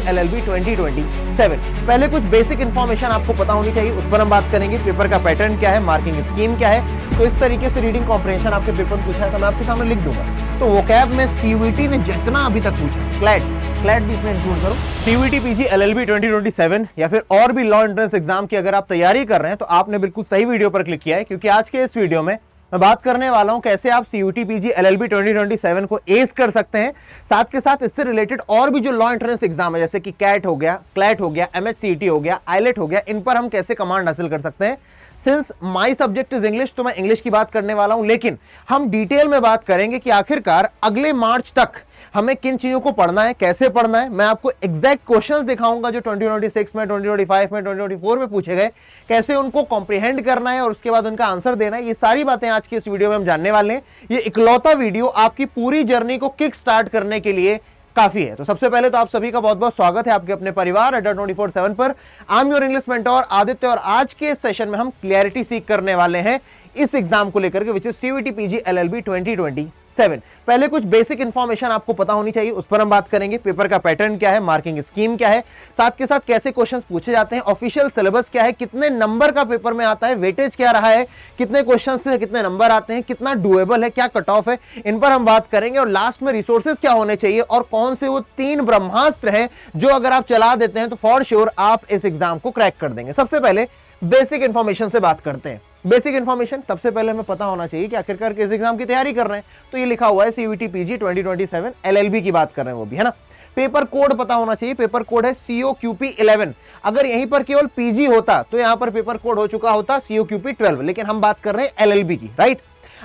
LLB 2027। पहले कुछ basic information आपको पता होनी चाहिए, उस पर हम बात करेंगे। पेपर का पैटर्न क्या है, मार्किंग स्कीम क्या है, तो इस तरीके से रीडिंग कॉम्प्रिहेंशन आपके पेपर में पूछा है तो मैं आपके सामने लिख दूंगा। तो वोकैब में सीयूईटी ने जितना अभी तक पूछा, क्लैट भी इसमें इंक्लूड करो, सीयूईटी पीजी LLB 2027 या फिर और भी लॉ एंट्रेंस एग्जाम की अगर आप तैयारी कर रहे हैं तो आपने बिल्कुल सही वीडियो पर क्लिक किया है, क्योंकि आज के इस वीडियो में मैं बात करने वाला हूं कैसे आप सीयूईटी पीजी LLB 2027 को एस कर सकते हैं। साथ के साथ इससे रिलेटेड और भी जो लॉ एंट्रेंस एग्जाम है, जैसे कि कैट हो गया, क्लैट हो गया, MHCET हो गया, आईलेट हो गया, इन पर हम कैसे कमांड हासिल कर सकते हैं। Since my subject is English, तो मैं इंग्लिश की बात करने वाला हूं, लेकिन हम डिटेल में बात करेंगे कि आखिरकार अगले मार्च तक हमें किन चीजों को पढ़ना है, कैसे पढ़ना है। मैं आपको एग्जैक्ट क्वेश्चंस दिखाऊंगा जो 2026 में, 2025 में, 2024 में पूछे गए, कैसे उनको कॉम्प्रिहेंड करना है और उसके बाद उनका आंसर देना है। ये सारी बातें आज की इस वीडियो में हम जानने वाले हैं। ये इकलौता वीडियो आपकी पूरी जर्नी को किक स्टार्ट करने के लिए काफी है। तो सबसे पहले तो आप सभी का बहुत बहुत स्वागत है आपके अपने परिवार अड्डा 24/7 पर। I am your English mentor Aditya, और आज के सेशन में हम क्लैरिटी सीख करने वाले हैं इस एग्जाम को लेकर के, which is CUET PG LLB 2027। पहले कुछ बेसिक इंफॉर्मेशन आपको पता होनी चाहिए, उस पर हम बात करेंगे। पेपर का पैटर्न क्या है, मार्किंग स्कीम क्या है, साथ के साथ कैसे क्वेश्चंस पूछे जाते हैं, ऑफिशियल सिलेबस क्या है, कितने नंबर का पेपर में आता है, वेटेज क्या रहा है, कितने क्वेश्चंस के कितने नंबर आते हैं, कितना डुएबल है, क्या कट ऑफ है, इन पर हम बात करेंगे। और लास्ट में रिसोर्सेज क्या होने चाहिए और कौन से वो 3 ब्रह्मास्त्र हैं जो अगर आप चला देते हैं तो फॉर श्योर आप इस एग्जाम को क्रैक कर देंगे। सबसे पहले बेसिक इंफॉर्मेशन से बात करते हैं। बेसिक इंफॉर्मेशन सबसे पहले हमें पता होना चाहिए कि आखिरकार किस एग्जाम की तैयारी कर रहे हैं। तो ये लिखा हुआ है सीयूईटी पीजी 2027 LLB की बात कर रहे हैं, वो भी है ना। पेपर कोड पता होना चाहिए, पेपर कोड है COQP 11। अगर यहीं पर केवल पीजी होता तो यहां पर पेपर कोड हो चुका होता COQP 12, लेकिन हम बात कर रहे हैं LLB की, राइट।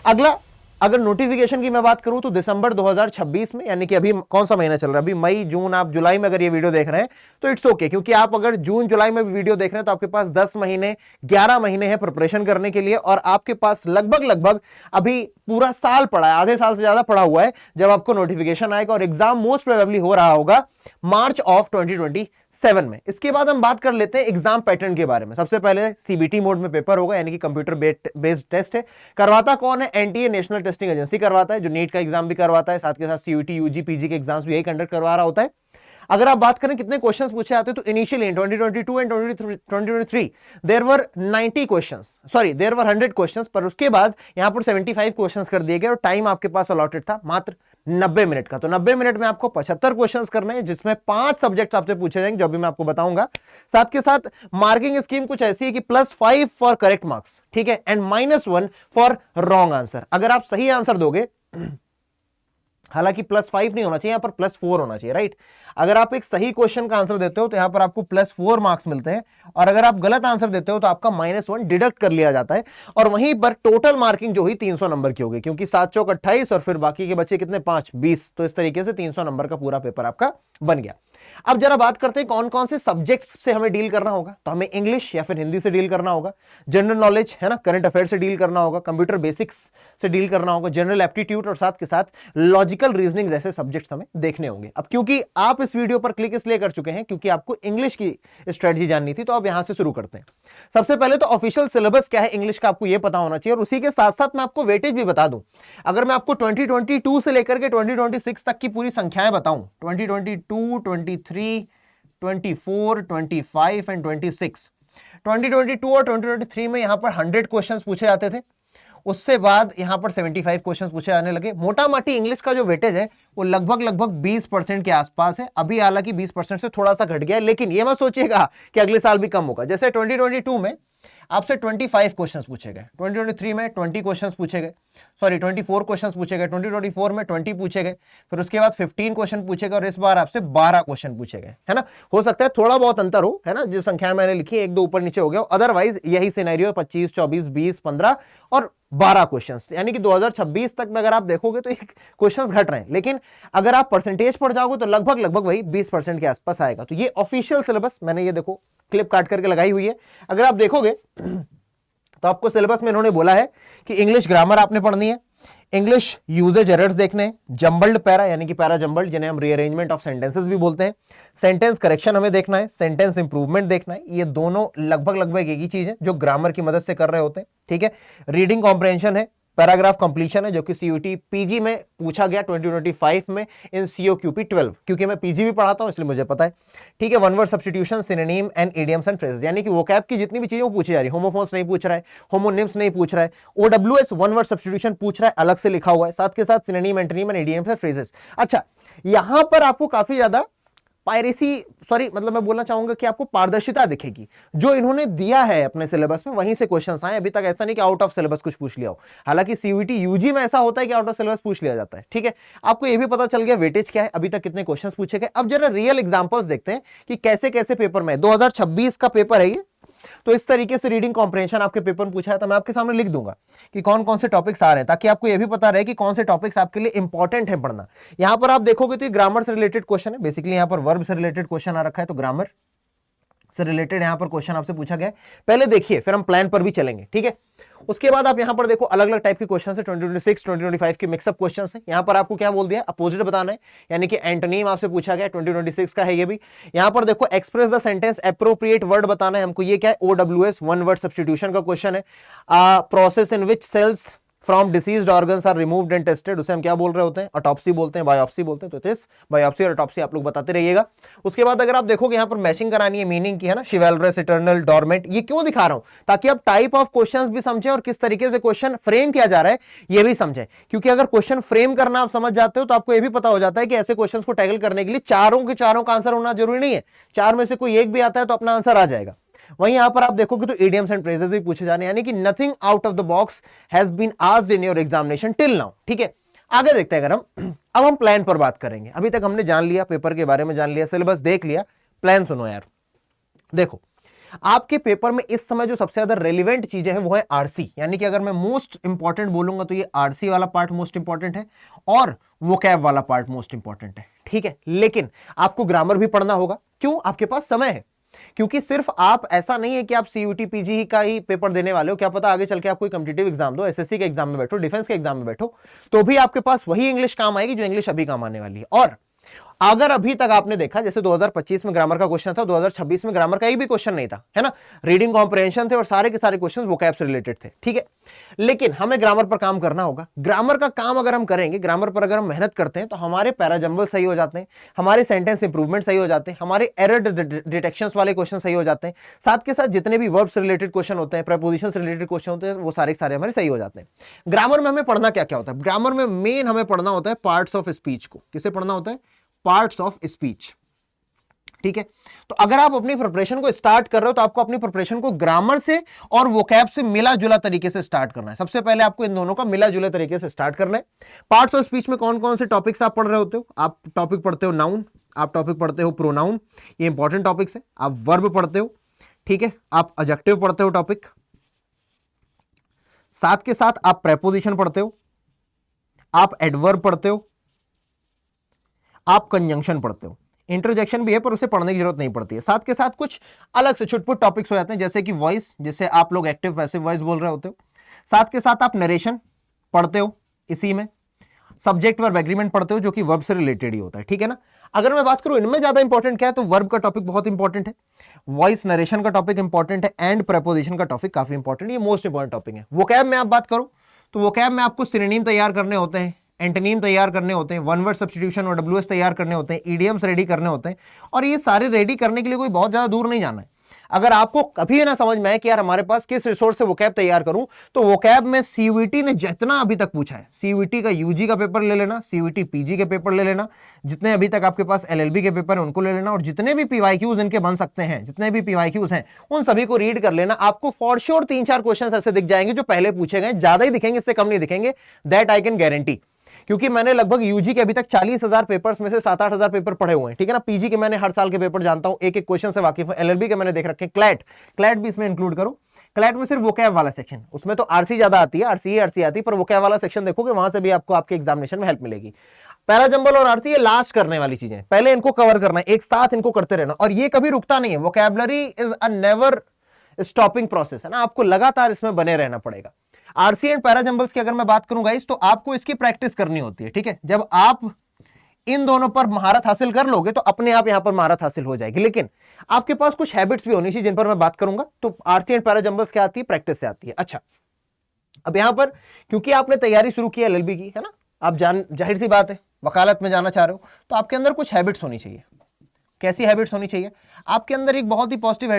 अगला, अगर नोटिफिकेशन की मैं बात करूं तो दिसंबर 2026 में, यानी कि अभी कौन सा महीना चल रहा है, अभी मई, जून, आप जुलाई में अगर ये वीडियो देख रहे हैं तो इट्स ओके, क्योंकि आप अगर जून जुलाई में भी वीडियो देख रहे हैं तो आपके पास 10 महीने 11 महीने हैं प्रिपरेशन करने के लिए, और आपके पास लगभग अभी पूरा साल पड़ा है, आधे साल से ज्यादा पड़ा हुआ है जब आपको नोटिफिकेशन आएगा, और एग्जाम मोस्ट प्रोबेबली हो रहा होगा मार्च ऑफ 2027 में। इसके बाद हम बात कर लेते हैं एग्जाम पैटर्न के बारे में। सबसे पहले CBT मोड में पेपर होगा, यानी कि कंप्यूटर बेस्ड टेस्ट है। करवाता कौन है? NTA नेशनल टेस्टिंग एजेंसी करवाता है, जो नीट का एग्जाम भी करवाता है, साथ के साथ CUET UG PG के एग्जाम्स भी यही कंडक्ट करवा रहा होता है। अगर आप बात करें कितने क्वेश्चंस पूछे जाते हैं तो initially in 2022 and 2023 there were 90 questions, sorry there were 100 questions, पर उसके बाद यहां पर 75 क्वेश्चंस कर दिए गए और टाइम आपके पास अलॉटेड था मात्र 90 मिनट का। तो 90 मिनट में आपको 75 क्वेश्चंस करने हैं, जिसमें 5 सब्जेक्ट्स आपसे पूछे जाएंगे, जो भी मैं आपको बताऊंगा। साथ के साथ मार्किंग स्कीम कुछ ऐसी है कि +5 फॉर करेक्ट मार्क्स, ठीक है, एंड -1 फॉर रॉन्ग आंसर। अगर आप सही आंसर दोगे, हालांकि +5 नहीं होना चाहिए, यहां पर +4 होना चाहिए, राइट। अगर आप एक सही क्वेश्चन का आंसर देते हो तो यहां पर आपको +4 मार्क्स मिलते हैं, और अगर आप गलत आंसर देते हो तो आपका -1 डिडक्ट कर लिया जाता है, और वहीं पर टोटल मार्किंग जो हुई 300 नंबर की होगी, क्योंकि 7 चौक 28 और फिर बाकी के बच्चे कितने, 5 20, तो इस तरीके से 300 नंबर का पूरा पेपर आपका बन गया। अब जरा बात करते हैं कौन कौन से सब्जेक्ट्स से हमें डील करना होगा। तो हमें इंग्लिश या फिर हिंदी से डील करना होगा, जनरल नॉलेज है ना, करंट अफेयर से डील करना होगा, कंप्यूटर बेसिक्स से डील करना होगा, जनरल एप्टीट्यूड, और साथ के साथ लॉजिकल रीजनिंग जैसे सब्जेक्ट्स हमें देखने होंगे। अब क्योंकि आप इस वीडियो पर क्लिक इसलिए कर चुके हैं क्योंकि आपको इंग्लिश की स्ट्रेटजी जाननी थी, तो अब यहां से शुरू करते हैं। सबसे पहले तो ऑफिशियल सिलेबस क्या है इंग्लिश का आपको यह पता होना चाहिए, और उसी के साथ साथ मैं आपको वेटेज भी बता दूं। अगर मैं आपको 2022 से लेकर के 2026 तक की पूरी संख्याएं बताऊं, 2022, 23, 24, 25 एंड 26, 2022 और 2023 में यहां पर 100 क्वेश्चंस पूछे जाते थे, उससे बाद यहां पर 75 क्वेश्चंस पूछे जाने लगे। मोटा माटी इंग्लिश का जो वेटेज है वो लगभग 20% के आसपास है। अभी हालांकि 20% से थोड़ा सा घट गया है, लेकिन ये मत सोचिएगा कि अगले साल भी कम होगा। जैसे 2022 में आपसे 25 क्वेश्चंस पूछे गए, 2023 में 20 क्वेश्चंस पूछे गए, सॉरी 24 क्वेश्चंस पूछे गए, 2024 में 20 पूछे गए, फिर उसके बाद 15 क्वेश्चन पूछे गए, और इस बार आपसे 12 क्वेश्चन पूछे गए, है ना। हो सकता है थोड़ा बहुत अंतर हो, है ना, जो संख्या मैंने लिखी है 1-2 ऊपर नीचे हो गया, अदरवाइज यही सिनेरियो 25, 24, 20, 15 और 12 क्वेश्चंस, यानी कि 2026 तक में अगर आप देखोगे तो क्वेश्चंस घट रहे हैं, लेकिन अगर आप परसेंटेज पर जाओगे तो लगभग वही 20% के आसपास आएगा। तो ये ऑफिशियल सिलेबस मैंने ये देखो क्लिप काट करके लगाई हुई है। अगर आप देखोगे तो आपको सिलेबस में इन्होंने बोला है कि इंग्लिश ग्रामर आपने पढ़नी है, इंग्लिश यूजेज एरर्स देखने हैं, जंबल्ड पैरा यानी कि पैरा जंबल्ड, जिन्हें हम रीअरेंजमेंट ऑफ सेंटेंसेस भी बोलते हैं, सेंटेंस करेक्शन हमें देखना है, सेंटेंस इंप्रूवमेंट देखना है। ये दोनों लगभग एक ही चीज है जो ग्रामर की मदद से कर रहे होते हैं, ठीक है। रीडिंग कॉम्प्रिहेंशन है, पैराग्राफ कंप्लीशन है जो कि सीयूटी पीजी में पूछा गया 2025 में इन सीओक्यूपी 12, क्योंकि मैं पीजी भी पढ़ाता हूं इसलिए मुझे पता है। ठीक है, one word substitution, synonym and idioms and phrases, यानी कि वोकैब की जितनी भी चीजें वो पूछी जा रही है। होमोफोन्स नहीं पूछ रहा है, होमोनिम्स नहीं पूछ रहा है, ओडब्ल्यूएस वन वर्ड सब्स्टिट्यूशन पूछ रहा है, अलग से लिखा हुआ है, साथ के साथ synonym, antonym and idioms and phrases. अच्छा, यहां पर आपको काफी ज्यादा पायरेसी, सॉरी मतलब मैं बोलना चाहूंगा कि आपको पारदर्शिता दिखेगी। जो इन्होंने दिया है अपने सिलेबस में वहीं से क्वेश्चंस आए, अभी तक ऐसा नहीं कि आउट ऑफ सिलेबस कुछ पूछ लिया हो। हालांकि सीयूटी यूजी में ऐसा होता है कि आउट ऑफ सिलेबस पूछ लिया जाता है। ठीक है, आपको ये भी पता चल गया वेटेज क्या है, अभी तक कितने क्वेश्चंस पूछे गए। अब जरा रियल एग्जांपल्स देखते हैं कि कैसे कैसे पेपर में 2026 का पेपर है ये, तो इस तरीके से रीडिंग कॉम्प्रिहेंशन आपके पेपर में पूछा है, तो मैं आपके सामने लिख दूंगा कि कौन कौन से टॉपिक्स आ रहे हैं, ताकि आपको यह भी पता रहे कि कौन से टॉपिक्स आपके लिए इंपॉर्टेंट है पढ़ना। यहां पर आप देखोगे तो ये ग्रामर से रिलेटेड क्वेश्चन है, बेसिकली यहां पर वर्ब से रिलेटेड क्वेश्चन आ रखा है, तो ग्रामर से रिलेटेड यहां पर क्वेश्चन आपसे पूछा गया है। पहले देखिए, फिर हम प्लान पर भी चलेंगे। ठीक है, उसके बाद आप यहां पर देखो अलग अलग टाइप के क्वेश्चन है, 2026 2025 के मिक्सअप क्वेश्चन है। यहां पर आपको क्या बोल दिया, अपोजिट बताना है, यानी कि एंटोनिम आपसे पूछा गया 2026 का है ये भी। यहां पर देखो express the sentence appropriate word बताना है हमको, ये क्या है, ओडब्ल्यूएस वन वर्ड सब्स्टिट्यूशन का क्वेश्चन है। Process in which cells from diseased organs are removed and tested, उसे हम क्या बोल रहे होते हैं, ऑटोप्सी बोलते हैं, बायोप्सी बोलते हैं। तो इस बायोप्सी और ऑटोप्सी आप लोग बताते रहिएगा। उसके बाद अगर आप देखोगे यहां पर मैचिंग करानी है मीनिंग की, है ना, शिवैलरस, इटर्नल, डोरमेंट। ये क्यों दिखा रहा हूं, ताकि आप टाइप ऑफ क्वेश्चंस भी समझें और किस तरीके से क्वेश्चन फ्रेम किया जा रहा है ये भी समझें। क्योंकि अगर क्वेश्चन फ्रेम करना आप समझ जाते हो तो आपको यह भी पता हो जाता है कि ऐसे क्वेश्चन को टैकल करने के लिए चारों के चारों का आंसर होना जरूरी नहीं है, चार में से कोई एक भी आता है तो अपना आंसर आ जाएगा। वहीं यहां पर आप देखोगे तो इडियम्स एंड फ्रेजेस भी पूछे जाने, यानी कि nothing out of the box has been asked in your examination till now. ठीक है, आगे देखते हैं। अगर अब हम प्लान पर बात करेंगे। अभी तक हमने जान लिया, पेपर के बारे में जान लिया, सिलेबस देख लिया, प्लान सुनो यार। देखो, आपके पेपर में इस समय जो सबसे ज्यादा रेलिवेंट चीजें हैं वो है आरसी, यानी कि अगर मैं मोस्ट इंपॉर्टेंट बोलूंगा तो ये आरसी वाला पार्ट मोस्ट इंपॉर्टेंट है और वोकैब वाला पार्ट मोस्ट इंपॉर्टेंट है। ठीक है, लेकिन आपको ग्रामर भी पढ़ना होगा। क्यों, आपके पास समय है। क्योंकि सिर्फ आप, ऐसा नहीं है कि आप सीयूटी पीजी का ही पेपर देने वाले हो, क्या पता आगे चल के आप कोई कॉम्पिटिटिव एग्जाम दो, एसएससी के एग्जाम में बैठो, डिफेंस के एग्जाम में बैठो, तो भी आपके पास वही इंग्लिश काम आएगी जो इंग्लिश अभी काम आने वाली है। और अगर अभी तक आपने देखा, जैसे 2025 में ग्रामर का क्वेश्चन था, 2026 में ग्रामर का एक भी क्वेश्चन नहीं था, है ना, रीडिंग कॉम्प्रिहेंशन थे और सारे के सारे क्वेश्चन वोकैब से रिलेटेड थे। ठीक है, लेकिन हमें ग्रामर पर काम करना होगा। ग्रामर का काम अगर हम करेंगे, ग्रामर पर अगर हम मेहनत करते हैं तो हमारे पैराजंबल सही हो जाते हैं, हमारे सेंटेंस इंप्रूवमेंट सही हो जाते हैं, हमारे एरर डिटेक्शंस वाले क्वेश्चन सही हो जाते हैं, साथ के साथ जितने भी वर्ब से रिलेटेड क्वेश्चन होते हैं, प्रीपोजिशन से रिलेटेड क्वेश्चन होते हैं, वो सारे के सारे हमारे सही हो जाते हैं। ग्रामर में हमें पढ़ना क्या क्या होता है, ग्रामर में मेन हमें पढ़ना होता है पार्ट्स ऑफ स्पीच को। किसे पढ़ना होता है, पार्ट्स ऑफ स्पीच। ठीक है, तो अगर आप अपनी प्रिपरेशन को स्टार्ट कर रहे हो तो आपको अपनी प्रिपरेशन को ग्रामर से और वोकैब से मिला जुला तरीके से स्टार्ट करना है। सबसे पहले आपको इन दोनों का मिला जुला तरीके से स्टार्ट करना है। पार्ट्स ऑफ स्पीच में कौन कौन से टॉपिक्स आप पढ़ रहे होते हो, आप टॉपिक पढ़ते हो नाउन, आप टॉपिक पढ़ते हो प्रोनाउन, ये इंपॉर्टेंट टॉपिक्स है। आप वर्ब पढ़ते हो, ठीक है, आप एडजेक्टिव पढ़ते हो टॉपिक, साथ के साथ आप प्रेपोजिशन पढ़ते हो, आप एडवर्ब पढ़ते हो, आप कंजंक्शन पढ़ते हो। इंटरजेक्शन भी है पर उसे पढ़ने की जरूरत नहीं पड़ती है। साथ के साथ कुछ अलग से छुटपुट टॉपिक्स हो जाते हैं, जैसे कि वॉइस, जिसे आप लोग एक्टिव पैसिव वॉइस बोल रहे होते हो। साथ के साथ आप नरेशन पढ़ते हो, इसी में सब्जेक्ट वर्ब एग्रीमेंट पढ़ते हो, जो कि वर्ब से रिलेटेड ही होता है। ठीक है ना, अगर मैं बात करूं इनमें ज्यादा इंपॉर्टेंट क्या है, तो वर्ब का टॉपिक बहुत इंपॉर्टेंट है, वॉइस नरेशन का टॉपिक इंपॉर्टेंट है, एंड प्रेपोजिशन का टॉपिक काफी इंपॉर्टेंट है, ये मोस्ट इंपॉर्टेंट टॉपिक है। वोकैब में आप बात करो तो वोकैब में आपको सिनोनिम तैयार करने होते हैं, एंटोनिम तैयार करने होते हैं, वन वर्ड सब्स्टिट्यूशन और डब्ल्यूएस तैयार करने होते हैं, ईडियम्स रेडी करने होते हैं। और ये सारे रेडी करने के लिए कोई बहुत ज्यादा दूर नहीं जाना है। अगर आपको कभी ना समझ में आए कि यार हमारे पास किस रिसोर्स से वोकैब तैयार करूं, तो वोकैब में सीयूईटी ने जितना अभी तक पूछा है, सीयूईटी का यूजी का पेपर ले लेना, सीयूईटी पीजी के पेपर ले लेना, जितने अभी तक आपके पास एलएलबी के पेपर है उनको ले लेना, और जितने भी पीवाईक्यूज इनके बन सकते हैं, जितने भी पीवाईक्यूज हैं उन सभी को रीड कर लेना। आपको फॉर श्योर 3-4 क्वेश्चन ऐसे दिख जाएंगे जो पहले पूछे गए, ज्यादा ही दिखेंगे, इससे कम नहीं दिखेंगे, दैट आई कैन गारंटी। क्योंकि मैंने लगभग यूजी के अभी तक 40,000 पेपर्स में से 7-8 हजार पेपर पढ़े हुए हैं। ठीक है ना, पीजी के मैंने हर साल के पेपर जानता हूं, एक एक क्वेश्चन से वाकिफ हूं, एलएलबी के मैंने देख रखे, क्लैट भी इसमें इंक्लूड करो। क्लैट में सिर्फ वोकैब वाला सेक्शन, उसमें तो आरसी ज्यादा आती है, आरसी आती है, पर वोकैब वाला सेक्शन देखोगे वहां से भी आपको आपके एग्जामिनेशन में हेल्प मिलेगी। पैराजंबल और आरसी ये लास्ट करने वाली चीजें, पहले इनको कवर करना है, एक साथ इनको करते रहना, और ये कभी रुकता नहीं है। Vocabulary is a never stopping process है ना, आपको लगातार इसमें बने रहना पड़ेगा। आरसी एंड पैराजंबल्स की अगर मैं बात करूं गाइस, तो आपको इसकी प्रैक्टिस करनी होती है। ठीक है, जब आप इन दोनों पर महारत हासिल कर लोगे तो अपने आप यहां पर महारत हासिल हो जाएगी। लेकिन आपके पास कुछ हैबिट्स भी होनी चाहिए जिन पर मैं बात करूंगा। तो आरसी एंड पैराजंबल्स क्या आती है, प्रैक्टिस से आती है। अच्छा, अब यहां पर क्योंकि आपने तैयारी शुरू की एलएलबी की, है ना, आप जाहिर सी बात है वकालत में जाना चाह रहे हो, तो आपके अंदर कुछ हैबिट्स होनी चाहिए। कैसी हैबिट्स होनी चाहिए? आपके अंदर एक बहुत ही पॉजिटिव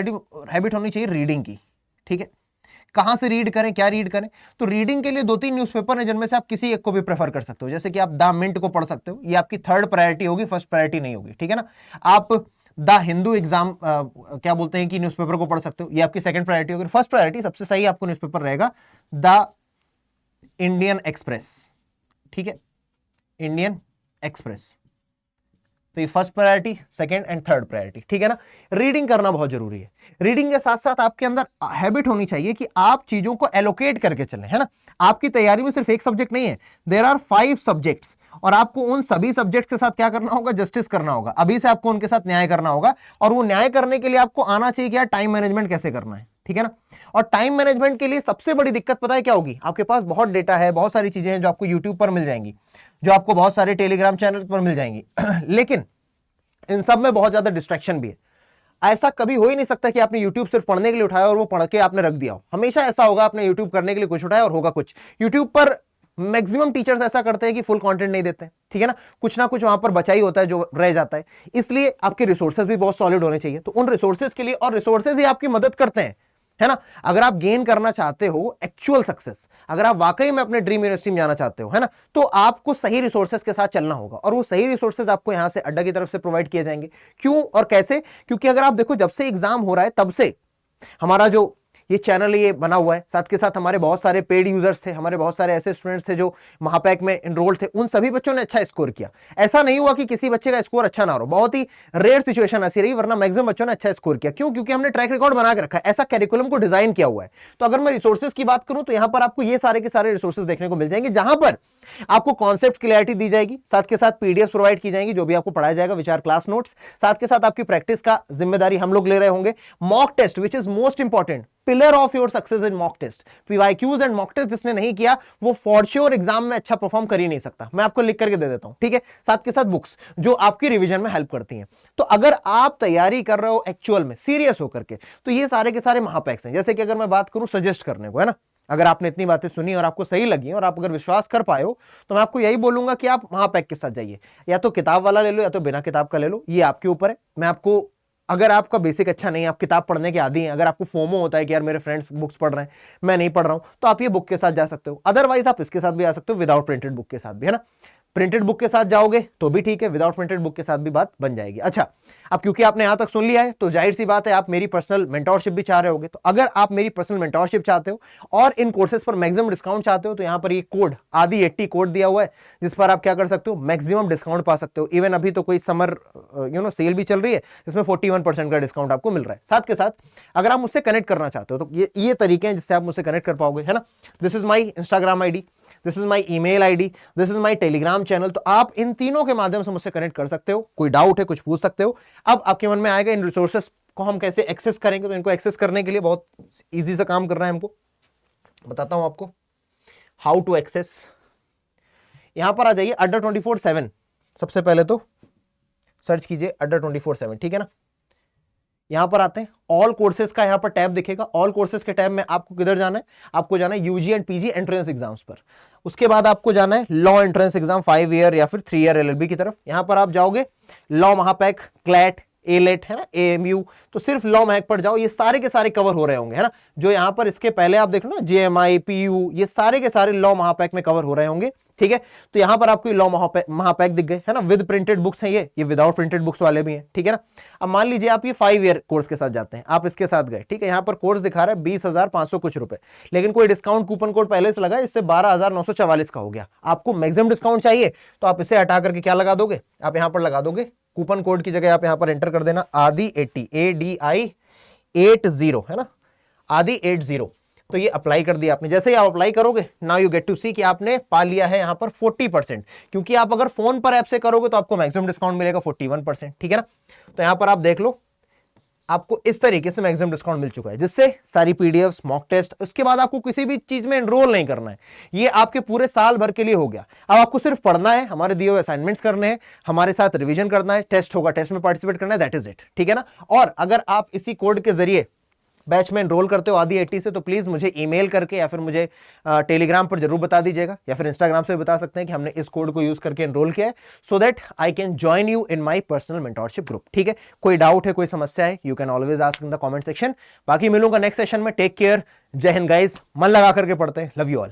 हैबिट होनी चाहिए रीडिंग की। ठीक है, कहां से रीड करें, क्या रीड करें? तो रीडिंग के लिए 2-3 न्यूज़पेपर हैं जिनमें से आप किसी एक को भी प्रेफर कर सकते हो। जैसे कि आप द मिंट को पढ़ सकते हो, ये आपकी थर्ड प्रायोरिटी होगी, फर्स्ट प्रायोरिटी नहीं होगी। ठीक है ना। आप द हिंदू एग्जाम क्या बोलते हैं कि न्यूज़पेपर को पढ़ सकते हो, ये आपकी सेकंड प्रायोरिटी होगी। फर्स्ट प्रायोरिटी सबसे सही आपको न्यूज़पेपर रहेगा द इंडियन एक्सप्रेस। ठीक है, इंडियन एक्सप्रेस। तो ये first priority, second and third priority. ठीक है ना। रीडिंग करना बहुत जरूरी है। रीडिंग के साथ साथ आपके अंदर हैबिट होनी चाहिए कि आप चीजों को एलोकेट करके चलें, है ना। आपकी तैयारी में सिर्फ एक सब्जेक्ट नहीं है, देयर आर 5 सब्जेक्ट्स, और आपको उन सभी सब्जेक्ट के साथ क्या करना होगा? जस्टिस करना होगा। अभी से आपको उनके साथ न्याय करना होगा, और वो न्याय करने के लिए आपको आना चाहिए क्या? टाइम मैनेजमेंट कैसे करना है। ठीक है ना। और टाइम मैनेजमेंट के लिए सबसे बड़ी दिक्कत पता है क्या होगी? आपके पास बहुत डेटा है, बहुत सारी चीजें हैं जो आपको यूट्यूब पर मिल जाएंगी, जो आपको बहुत सारे टेलीग्राम चैनल पर मिल जाएंगी लेकिन इन सब में बहुत ज्यादा डिस्ट्रैक्शन भी है। ऐसा कभी हो ही नहीं सकता कि आपने YouTube सिर्फ पढ़ने के लिए उठाया और वो पढ़ के आपने रख दिया हो। हमेशा ऐसा होगा आपने YouTube करने के लिए कुछ उठाया और होगा कुछ। YouTube पर मैक्सिमम टीचर्स ऐसा करते हैं कि फुल कंटेंट नहीं देते। ठीक है ना कुछ वहां पर बचा ही होता है जो रह जाता है। इसलिए आपके रिसोर्सेज भी बहुत सॉलिड होने चाहिए। तो उन रिसोर्सेज के लिए, और रिसोर्सेज ही आपकी मदद करते हैं, है ना। अगर आप गेन करना चाहते हो एक्चुअल सक्सेस, अगर आप वाकई में अपने ड्रीम यूनिवर्सिटी में जाना चाहते हो, है ना, तो आपको सही रिसोर्सेज के साथ चलना होगा, और वो सही रिसोर्सेज आपको यहां से अड्डा की तरफ से प्रोवाइड किए जाएंगे। क्यों और कैसे? क्योंकि अगर आप देखो, जब से एग्जाम हो रहा है तब से हमारा जो ये चैनल ये बना हुआ है, साथ के साथ हमारे बहुत सारे पेड यूजर्स थे, हमारे बहुत सारे ऐसे स्टूडेंट्स थे जो महापैक में एनरोल थे, उन सभी बच्चों ने अच्छा स्कोर किया। ऐसा नहीं हुआ कि किसी बच्चे का स्कोर अच्छा ना हो, बहुत ही रेयर सिचुएशन ऐसी रही, वरना मैक्सिमम बच्चों ने अच्छा स्कोर किया। क्यों? क्योंकि हमने ट्रैक रिकॉर्ड बना के रखा है, ऐसा कैरिकुलम को डिजाइन किया हुआ है। तो अगर मैं रिसोर्सेज की बात करूं तो यहां पर आपको ये सारे के सारे रिसोर्सेज देखने को मिल जाएंगे, जहां पर आपको कॉन्सेप्ट क्लैरिटी दी जाएगी, साथ के साथ पीडीएफ प्रोवाइड की जाएगी जो भी आपको पढ़ाया जाएगा, विचार क्लास नोट्स, साथ के साथ आपकी प्रैक्टिस का जिम्मेदारी हम लोग ले रहे होंगे। Mock test which is most important, pillar of your success in mock test. PYQs and mock test जिसने नहीं किया वो फॉर श्योर एग्जाम में अच्छा परफॉर्म कर ही नहीं सकता। मैं आपको लिख करके दे देता हूं, ठीक है। साथ के साथ बुक्स जो आपकी रिवीजन में हेल्प करती हैं। तो अगर आप तैयारी कर रहे हो एक्चुअल में सीरियस होकर के, तो ये सारे के सारे महापैक्स हैं। जैसे कि अगर मैं बात करूं सजेस्ट करने को, है ना, अगर आपने इतनी बातें सुनी और आपको सही लगी और आप अगर विश्वास कर पाए हो, तो मैं आपको यही बोलूंगा कि आप महापैक के साथ जाइए। या तो किताब वाला ले लो या तो बिना किताब का ले लो, ये आपके ऊपर है। मैं आपको, अगर आपका बेसिक अच्छा नहीं है, आप किताब पढ़ने के आदी हैं, अगर आपको फोमो होता है कि यार मेरे फ्रेंड्स बुक्स पढ़ रहे हैं, मैं नहीं पढ़ रहा हूं, तो आप ये बुक के साथ जा सकते हो। अदरवाइज आप इसके साथ भी आ सकते हो, विदाउट प्रिंटेड बुक के साथ भी, है ना। प्रिंटेड बुक के साथ जाओगे तो भी ठीक है, विदाउट प्रिंटेड बुक के साथ भी बात बन जाएगी। अच्छा, अब क्योंकि आपने यहां तक सुन लिया है तो जाहिर सी बात है आप मेरी पर्सनल मेंटोरशिप भी चाह रहे होगे। तो अगर आप मेरी पर्सनल मेंटोरशिप चाहते हो और इन कोर्सेज पर मैक्सिमम डिस्काउंट चाहते हो, तो यहां पर ये कोड आदि 80 कोड दिया हुआ है, जिस पर आप क्या कर सकते हो, मैक्सिमम डिस्काउंट पा सकते हो। इवन अभी तो कोई समर सेल भी चल रही है, जिसमें 41% का डिस्काउंट आपको मिल रहा है। साथ के साथ अगर आप मुझसे कनेक्ट करना चाहते हो तो ये तरीके हैं जिससे आप मुझसे कनेक्ट कर पाओगे, है ना। This is my Instagram ID, this is my email ID, this is my Telegram channel. तो आप इन तीनों के माध्यम से मुझसे कनेक्ट कर सकते हो। कोई डाउट है कुछ पूछ सकते हो। अब आपके मन में आएगा इन रिसोर्सेस को हम कैसे एक्सेस करेंगे। तो इनको एक्सेस करने के लिए बहुत इजी सा काम करना है हमको, बताता हूं आपको हाउ टू एक्सेस। यहां पर आ जाइए अड्डा 24/7। सबसे पहले तो सर्च कीजिए अड्डा 24/7, ठीक है ना। यहां पर आते हैं, ऑल कोर्सेज का यहां पर टैब दिखेगा। ऑल कोर्सेज के टैब में आपको किधर जाना है? आपको जाना है UG and PG entrance exams पर। उसके बाद आपको जाना है लॉ एंट्रेंस एग्जाम 5 ईयर या फिर 3 ईयर LLB की तरफ। यहां पर आप जाओगे लॉ महापैक, क्लैट, एलेट, है ना, AMU। तो सिर्फ लॉ महक पर जाओ, ये सारे के सारे कवर हो रहे होंगे, है ना। जो यहां पर इसके पहले आप देख लो ना, JMI, PU, ये सारे के सारे लॉ महापैक में कवर हो रहे होंगे, ठीक है। तो यहां पर आपको लॉ महापैक दिख गए, है ना। विद प्रिंटेड बुक्स हैं ये विदाउट प्रिंटेड बुक्स वाले भी हैं, ठीक है ना। अब मान लीजिए आप ये 5 ईयर कोर्स के साथ जाते हैं, आप इसके साथ गए, ठीक है। यहां पर कोर्स दिखा रहा है 20,500 कुछ रुपए, लेकिन कोई डिस्काउंट कूपन कोड पहले से लगा, इससे 12,944 का हो गया। आपको मैक्सिमम डिस्काउंट चाहिए तो आप इसे हटा करके क्या लगा दोगे? आप यहां पर लगा दोगे कूपन कोड की जगह आप यहां पर एंटर कर देना आदि 80, ADI 80, है ना, आदि 80। तो ये अप्लाई कर दिया आपने। जैसे ही आप अप्लाई करोगे, नाउ यू गेट टू सी कि आपने पा लिया है यहां पर 40%, क्योंकि आप अगर फोन पर ऐप से करोगे तो आपको मैक्सिमम डिस्काउंट मिलेगा 41%, ठीक है ना। तो यहां पर आप देख लो, आपको इस तरीके से मैक्सिमम डिस्काउंट मिल चुका है, जिससे सारी पीडीएफ्स, मॉक टेस्ट, उसके बाद आपको किसी भी चीज में एनरोल नहीं करना है। ये आपके पूरे साल भर के लिए हो गया। अब आपको सिर्फ पढ़ना है, हमारे दिए हुए असाइनमेंट्स करने हैं, हमारे साथ रिवीजन करना है, टेस्ट होगा, टेस्ट में पार्टिसिपेट करना है, दैट इज इट, ठीक है ना। और अगर आप इसी कोड के जरिए बैच में एनरोल करते हो आदि 80 से, तो प्लीज मुझे ईमेल करके या फिर मुझे टेलीग्राम पर जरूर बता दीजिएगा, या फिर इंस्टाग्राम से भी बता सकते हैं कि हमने इस कोड को यूज करके एनरोल किया है, so that I can join you in my personal mentorship group. ठीक है, कोई डाउट है, कोई समस्या है, you can always ask in the comment section. बाकी मिलूंगा नेक्स्ट सेशन में। टेक केयर, जय हिंद गाइस, मन लगा करके पढ़ते हैं, लव यू ऑल।